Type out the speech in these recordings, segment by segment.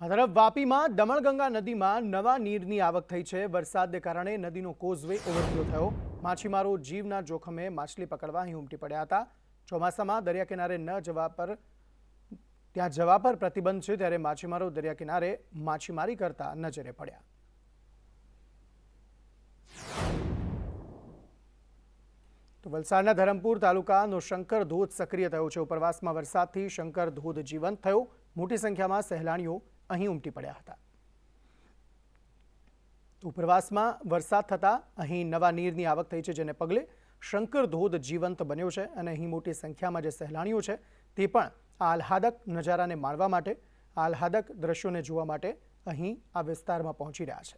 આ તરફ વાપીમાં દમણગંગા નદીમાં નવા નીરની આવક થઈ છે। વરસાદને કારણે નદીનો કોઝવે ઓવરફ્લો થયો। માછીમારો જીવના જોખમે માછલી પકડવા અહીં ઉમટી પડ્યા હતા। ચોમાસામાં દરિયા કિનારે ન જવા પર ત્યાં જવા પર પ્રતિબંધ છે, ત્યારે માછીમારો દરિયા કિનારે માછીમારી કરતા નજરે પડ્યા। તો વલસાડના ધરમપુર તાલુકાનો શંકર ધોધ સક્રિય થયો છે। ઉપરવાસમાં વરસાદથી શંકર ધોધ જીવંત થયો। મોટી સંખ્યામાં સહેલાણીઓ અહીં ઉમટી પડ્યા હતા। ઉપરવાસમાં વરસાદ થતાં અહીં નવા નીરની આવક થઈ છે, જેને પગલે શંકર ધોધ જીવંત બન્યો છે અને અહીં મોટી સંખ્યામાં જે સહેલાણીઓ છે તે પણ આ આહલાદક નજારાને માણવા માટે, આહલાદક દ્રશ્યોને જોવા માટે અહીં આ વિસ્તારમાં પહોંચી રહ્યા છે।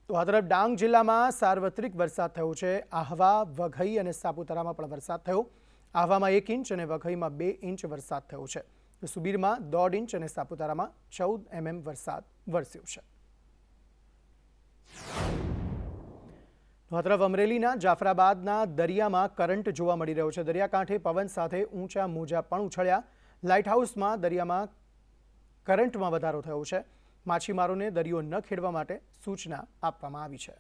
તો આ તરફ ડાંગ જિલ્લામાં સાર્વત્રિક વરસાદ થયો છે। આહવા, વઘઈ અને સાપુતારામાં પણ વરસાદ થયો। આહવામાં 1 ઇંચ અને વઘઈમાં 2 ઇંચ વરસાદ થયો છે। તો સુબીરમાં 1.5 ઇંચ અને સાપુતારામાં 14 mm વરસાદ વરસ્યો છે। તો આ તરફ અમરેલીના જાફરાબાદના દરિયામાં કરંટ જોવા મળી રહ્યો છે। દરિયાકાંઠે પવન સાથે ઊંચા મોજા પણ ઉછળ્યા। લાઇટ હાઉસમાં દરિયામાં કરંટમાં વધારો થયો છે। માછીમારોને દરિયો ન ખેડવા માટે સૂચના આપવામાં આવી છે।